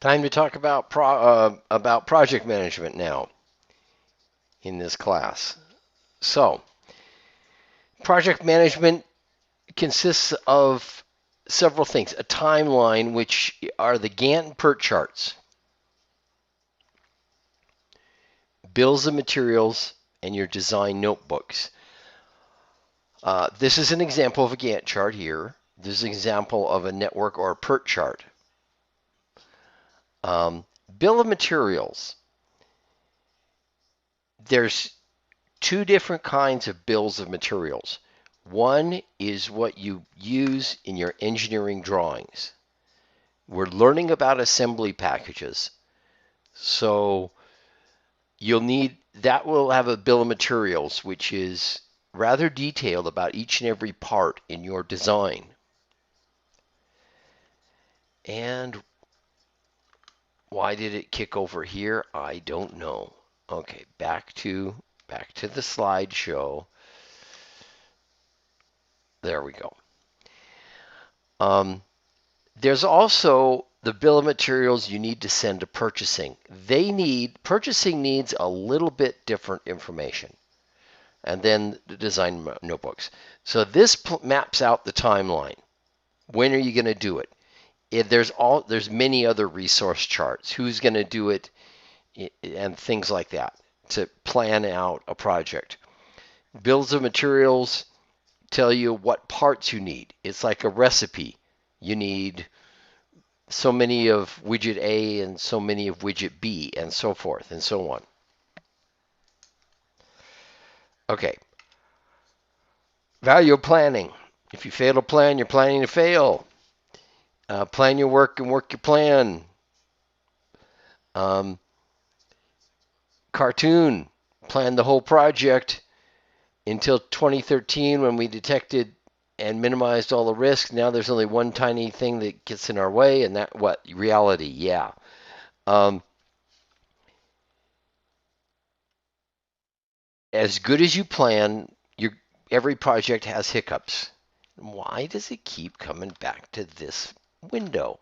Time to talk about project management now in this class. So, project management consists of several things. A timeline, which are the Gantt and PERT charts, bills of materials, and your design notebooks. This is an example of a Gantt chart here. This is an example of a network or a PERT chart. Bill of materials. There's two different kinds of bills of materials. One is what you use in your engineering drawings. We're learning about assembly packages. So you'll need, that will have a bill of materials, which is rather detailed about each and every part in your design. And why did it kick over here? I don't know. Okay, back to the slideshow. There we go. There's also the bill of materials you need to send to purchasing. Purchasing needs a little bit different information. And then the design notebooks. So this maps out the timeline. When are you going to do it? There's many other resource charts. Who's going to do it and things like that to plan out a project. Bills of materials tell you what parts you need. It's like a recipe. You need so many of widget A and so many of widget B and so forth and so on. Okay. Value planning. If you fail to plan, you're planning to fail. Plan your work and work your plan. Cartoon. Plan the whole project until 2013 when we detected and minimized all the risks. Now there's only one tiny thing that gets in our way, and that what? Reality, yeah. As good as you plan, every project has hiccups. Why does it keep coming back to this window?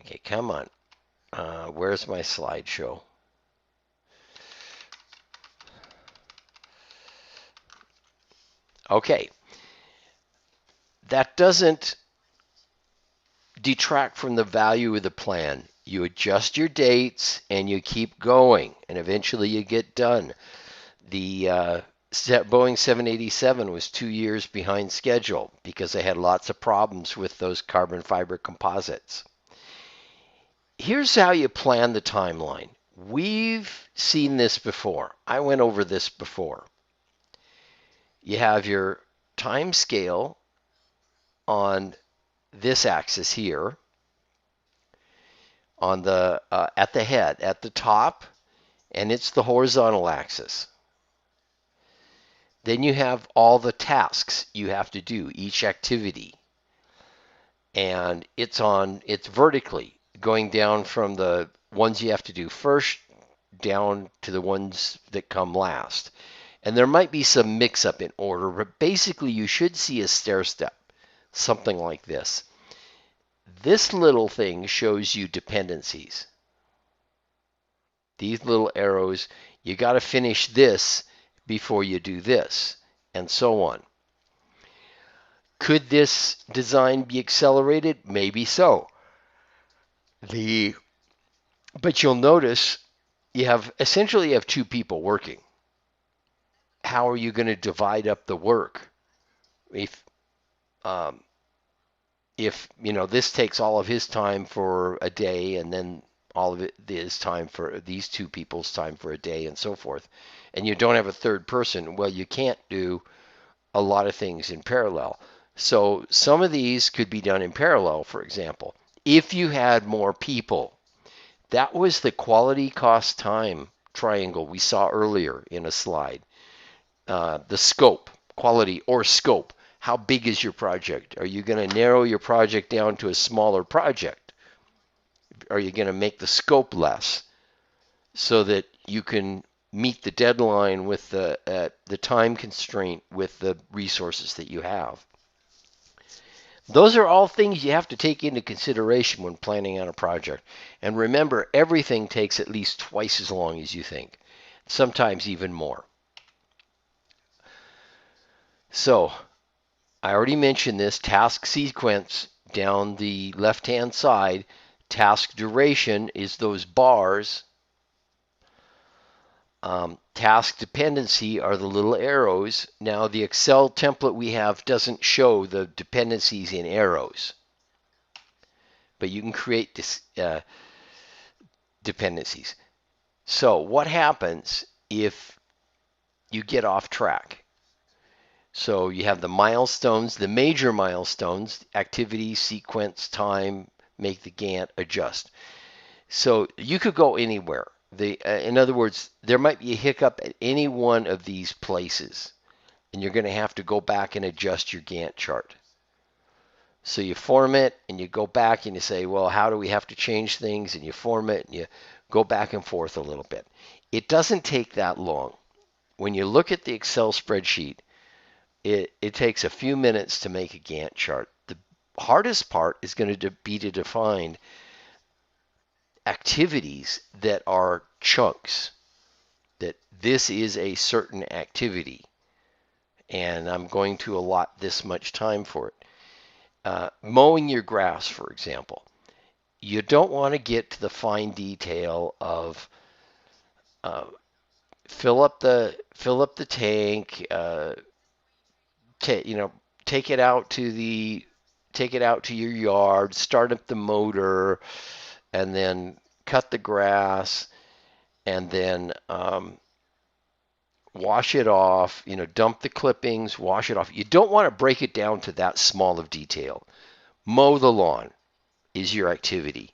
Okay, come on. Where's my slideshow? Okay. That doesn't detract from the value of the plan. You adjust your dates and you keep going, and eventually you get done. The Boeing 787 was 2 years behind schedule because they had lots of problems with those carbon fiber composites. Here's how you plan the timeline. We've seen this before. I went over this before. You have your time scale on this axis here, on the at the head, at the top, and it's the horizontal axis. Then you have all the tasks you have to do, each activity. And it's vertically going down from the ones you have to do first down to the ones that come last. And there might be some mix-up in order, but basically you should see a stair step, something like this. This little thing shows you dependencies. These little arrows, you got to finish this before you do this, and so on. Could this design be accelerated? Maybe so. But you'll notice you have two people working. How are you going to divide up the work? If this takes all of his time for a day, and then all of it is time for these two people's time for a day, and so forth, and you don't have a third person, well, you can't do a lot of things in parallel. So some of these could be done in parallel, for example. If you had more people, that was the quality cost time triangle we saw earlier in a slide. The scope, quality or scope. How big is your project? Are you going to narrow your project down to a smaller project? Are you going to make the scope less so that you can meet the deadline with the time constraint with the resources that you have? Those are all things you have to take into consideration when planning on a project. And remember, everything takes at least twice as long as you think, sometimes even more. So, I already mentioned this task sequence down the left-hand side. Task duration is those bars. Task dependency are the little arrows. Now, the Excel template we have doesn't show the dependencies in arrows, but you can create this, dependencies. So, what happens if you get off track? So, you have the milestones, the major milestones, activity, sequence, time, make the Gantt, adjust. So, you could go anywhere. In other words, there might be a hiccup at any one of these places, and you're going to have to go back and adjust your Gantt chart. So you form it and you go back and you say, well, how do we have to change things? And you form it and you go back and forth a little bit. It doesn't take that long. When you look at the Excel spreadsheet, it takes a few minutes to make a Gantt chart. The hardest part is going to be to define activities that are chunks, that this is a certain activity, and I'm going to allot this much time for it. Mowing your grass, for example. You don't want to get to the fine detail of uh, fill up the tank, you know, take it out to the take it out to your yard, start up the motor, and then cut the grass, and then wash it off. You know, dump the clippings, wash it off. You don't want to break it down to that small of detail. Mow the lawn is your activity.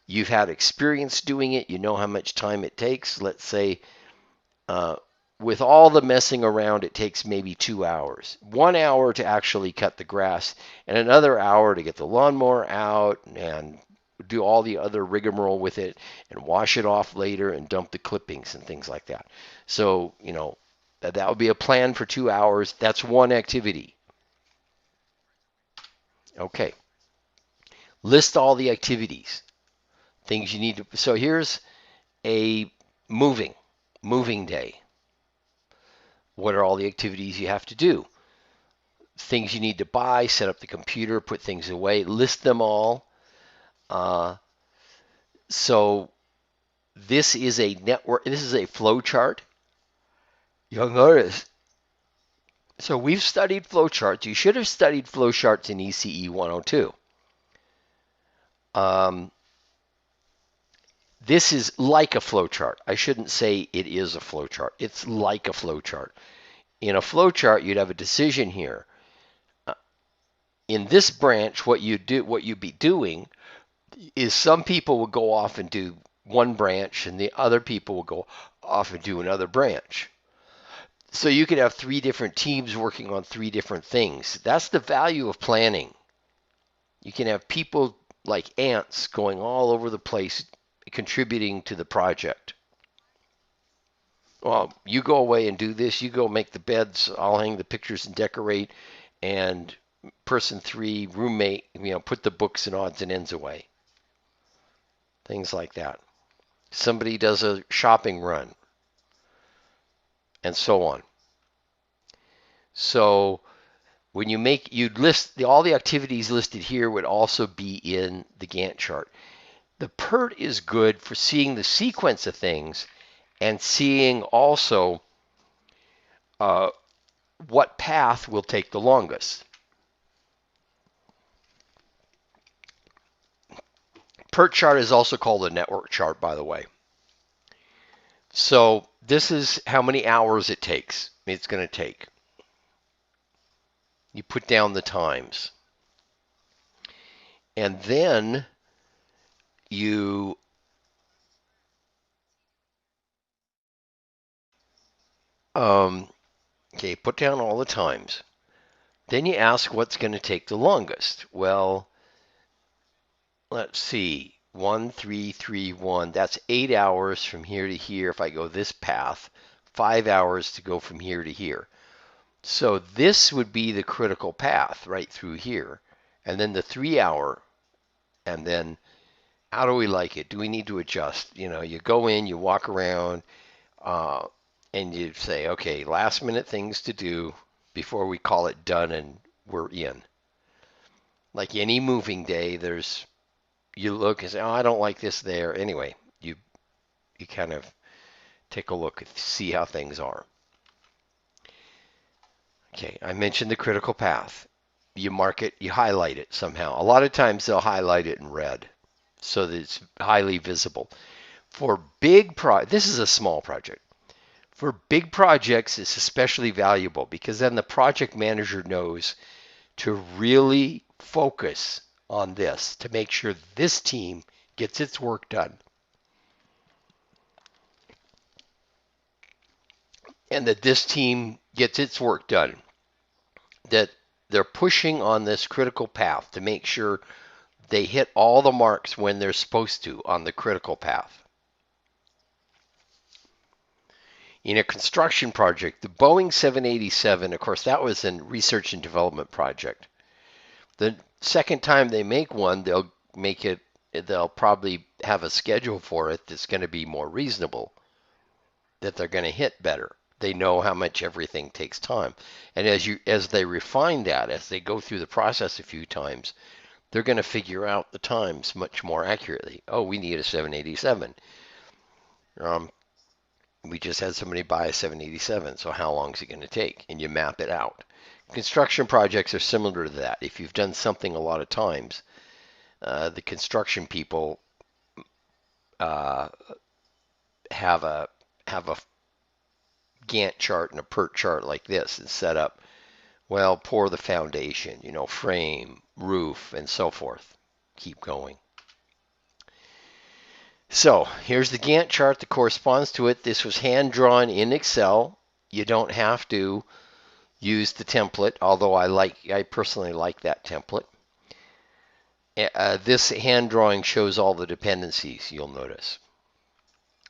You've had experience doing it. You know how much time it takes. Let's say uh, with all the messing around, it takes maybe 2 hours. 1 hour to actually cut the grass, and another hour to get the lawnmower out and do all the other rigmarole with it and wash it off later and dump the clippings and things like that. So, you know, that would be a plan for 2 hours. That's one activity. Okay. List all the activities, things you need to. So here's a moving moving day. What are all the activities you have to do? Things you need to buy, set up the computer, put things away, list them all. Uh, so this is a network. This is a flow chart. You'll notice. So we've studied flow charts. You should have studied flow charts in ECE 102. This is like a flow chart. I shouldn't say it is a flow chart. It's like a flow chart. In a flow chart, you'd have a decision here. In this branch, what you'd be doing is some people will go off and do one branch, and the other people will go off and do another branch. So you could have three different teams working on three different things. That's the value of planning. You can have people like ants going all over the place contributing to the project. Well, you go away and do this. You go make the beds. I'll hang the pictures and decorate. And person three, roommate, put the books and odds and ends away. Things like that. Somebody does a shopping run, and so on. So when you'd list all the activities listed here would also be in the Gantt chart. The PERT is good for seeing the sequence of things and seeing also what path will take the longest. PERT chart is also called a network chart, by the way. So this is how many hours it's going to take. You put down the times. And then you put down all the times. Then you ask what's going to take the longest. Well, let's see. 1, 3, 3, 1. That's 8 hours from here to here if I go this path. 5 hours to go from here to here. So this would be the critical path right through here. and then the 3 hour, and then how do we like it? Do we need to adjust? You go in, you walk around, uh, and you say, okay, last minute things to do before we call it done and we're in. Like any moving day, you look and say, oh, I don't like this there. Anyway, you kind of take a look and see how things are. Okay, I mentioned the critical path. You mark it, you highlight it somehow. A lot of times they'll highlight it in red so that it's highly visible. This is a small project. For big projects, it's especially valuable because then the project manager knows to really focus on this to make sure this team gets its work done. And that this team gets its work done. That they're pushing on this critical path to make sure they hit all the marks when they're supposed to on the critical path. In a construction project, the Boeing 787, of course, that was a research and development project. The second time they make one, they'll probably have a schedule for it that's going to be more reasonable, that they're going to hit better. They know how much everything takes time. And as they refine that, as they go through the process a few times, they're going to figure out the times much more accurately. Oh, we need a 787. We just had somebody buy a 787, so how long is it going to take? And you map it out. Construction projects are similar to that. If you've done something a lot of times, the construction people have a Gantt chart and a PERT chart like this and set up, well, pour the foundation, frame, roof, and so forth. Keep going. So here's the Gantt chart that corresponds to it. This was hand drawn in Excel. You don't have to use the template, although I personally like that template. This hand drawing shows all the dependencies, you'll notice.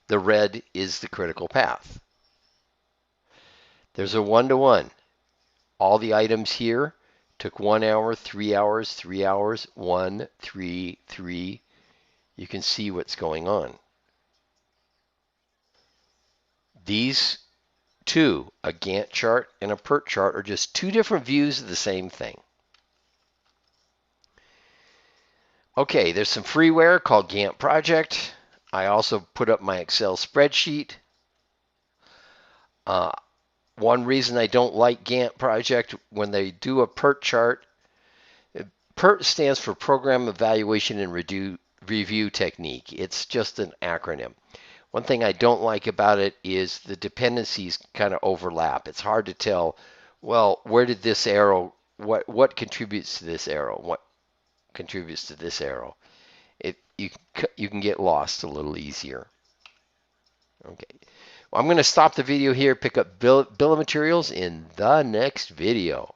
The red is the critical path. There's a one-to-one. All the items here took 1 hour, 3 hours, 3 hours, 1, 3, 3. You can see what's going on. These two, a Gantt chart and a PERT chart, are just two different views of the same thing. Okay, there's some freeware called Gantt Project. I also put up my Excel spreadsheet. One reason I don't like Gantt Project, when they do a PERT chart, PERT stands for Program Evaluation and Review Technique. It's just an acronym. One thing I don't like about it is the dependencies kind of overlap. It's hard to tell, well, where did this arrow, what contributes to this arrow? What contributes to this arrow? You can get lost a little easier. Okay. Well, I'm going to stop the video here, pick up bill of materials in the next video.